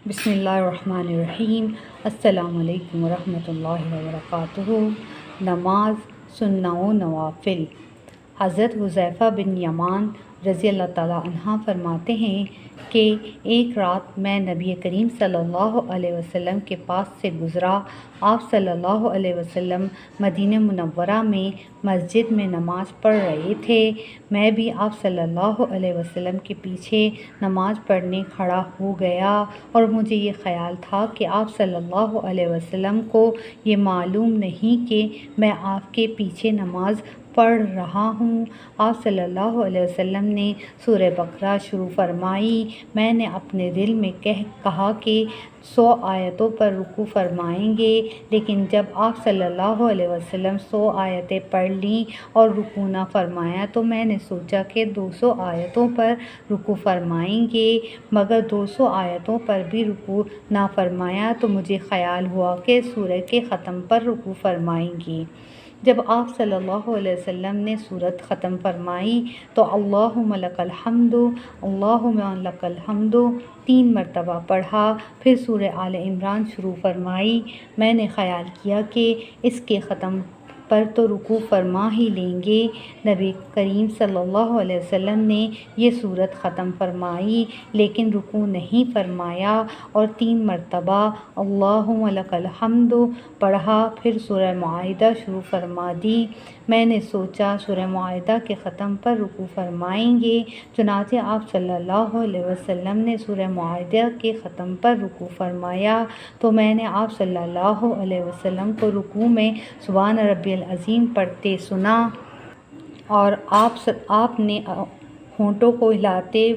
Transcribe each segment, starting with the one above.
بسم اللہ الرحمن الرحیم۔ السلام علیکم ورحمۃ اللہ وبرکاتہ۔ نماز سنہ و نوافل۔ حضرت حذیفہ بن یمان رضی اللہ تعالیٰ عنہ فرماتے ہیں کہ ایک رات میں نبی کریم صلی اللہ علیہ وسلم کے پاس سے گزرا۔ آپ صلی اللہ علیہ وسلم مدینہ منورہ میں مسجد میں نماز پڑھ رہے تھے۔ میں بھی آپ صلی اللہ علیہ وسلم کے پیچھے نماز پڑھنے کھڑا ہو گیا اور مجھے یہ خیال تھا کہ آپ صلی اللہ علیہ وسلم کو یہ معلوم نہیں کہ میں آپ کے پیچھے نماز پڑھ رہا ہوں۔ آپ صلی اللہ علیہ وسلم نے سورہ بقرہ شروع فرمائی۔ میں نے اپنے دل میں کہا کہ 100 آیتوں پر رکوع فرمائیں گے، لیکن جب آپ صلی اللہ علیہ وسلم 100 آیتیں پڑھ لیں اور رکوع نہ فرمایا تو میں نے سوچا کہ 200 آیتوں پر رکوع فرمائیں گے، مگر 200 آیتوں پر بھی رکوع نہ فرمایا تو مجھے خیال ہوا کہ سورہ کے ختم پر رکوع فرمائیں گے۔ جب آپ صلی اللہ علیہ وسلم نے سورت ختم فرمائی تو اللہم لک الحمد، اللہم لک الحمد 3 مرتبہ پڑھا، پھر سورہ آل عمران شروع فرمائی۔ میں نے خیال کیا کہ اس کے ختم پر تو رکوع فرما ہی لیں گے۔ نبی کریم صلی اللہ علیہ وسلم نے یہ سورت ختم فرمائی لیکن رکوع نہیں فرمایا اور 3 مرتبہ اللہم لک الحمد پڑھا، پھر سورہ معاہدہ شروع فرما دی۔ میں نے سوچا سورہ معاہدہ کے ختم پر رکوع فرمائیں گے، چنانچہ آپ صلی اللہ علیہ وسلم نے سورہ معاہدہ کے ختم پر رکوع فرمایا تو میں نے آپ صلی اللہ علیہ وسلم کو رکوع میں سبحان ربی العظیم پڑھتے سنا اور آپ نے ہونٹوں کو ہلاتے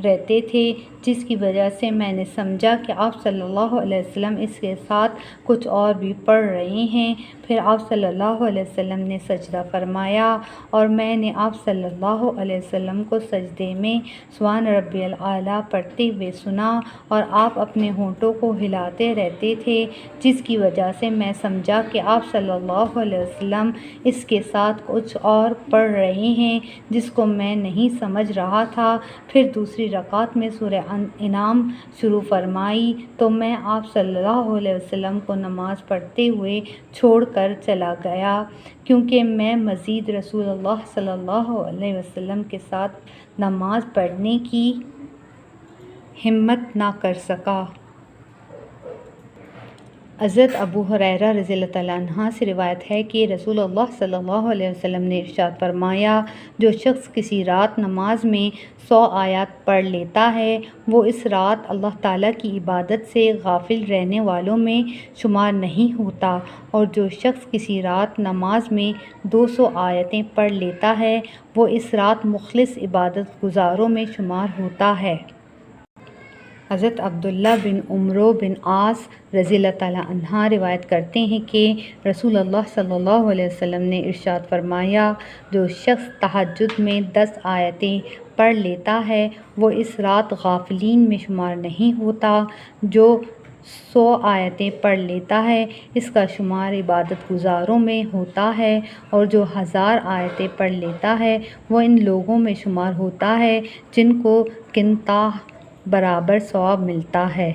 رہتے تھے، جس کی وجہ سے میں نے سمجھا کہ آپ صلی اللہ علیہ وسلم اس کے ساتھ کچھ اور بھی پڑھ رہے ہیں۔ پھر آپ صلی اللہ علیہ وسلم نے سجدہ فرمایا اور میں نے آپ صلی اللہ علیہ وسلم کو سجدے میں سبحان ربی الاعلیٰ پڑھتے ہوئے سنا اور آپ اپنے ہونٹوں کو ہلاتے رہتے تھے، جس کی وجہ سے میں سمجھا کہ آپ صلی اللہ علیہ وسلم اس کے ساتھ کچھ اور پڑھ رہے ہیں جس کو میں نہیں سمجھ رہا تھا۔ پھر دوسری رکعت میں سورہ انعام شروع فرمائی تو میں آپ صلی اللہ علیہ وسلم کو نماز پڑھتے ہوئے چھوڑ کر چلا گیا، کیونکہ میں مزید رسول اللہ صلی اللہ علیہ وسلم کے ساتھ نماز پڑھنے کی ہمت نہ کر سکا۔ حضرت ابو ہریرہ رضی اللہ تعالیٰ عنہ سے روایت ہے کہ رسول اللہ صلی اللہ علیہ وسلم نے ارشاد فرمایا، جو شخص کسی رات نماز میں 100 آیات پڑھ لیتا ہے وہ اس رات اللہ تعالیٰ کی عبادت سے غافل رہنے والوں میں شمار نہیں ہوتا، اور جو شخص کسی رات نماز میں 200 آیتیں پڑھ لیتا ہے وہ اس رات مخلص عبادت گزاروں میں شمار ہوتا ہے۔ حضرت عبداللہ بن عمرو بن عاص رضی اللہ تعالیٰ عنہ روایت کرتے ہیں کہ رسول اللہ صلی اللہ علیہ وسلم نے ارشاد فرمایا، جو شخص تہجد میں 10 آیتیں پڑھ لیتا ہے وہ اس رات غافلین میں شمار نہیں ہوتا۔ جو 100 آیتیں پڑھ لیتا ہے اس کا شمار عبادت گزاروں میں ہوتا ہے، اور جو 1000 آیتیں پڑھ لیتا ہے وہ ان لوگوں میں شمار ہوتا ہے جن کو قنطار برابر ثواب ملتا ہے۔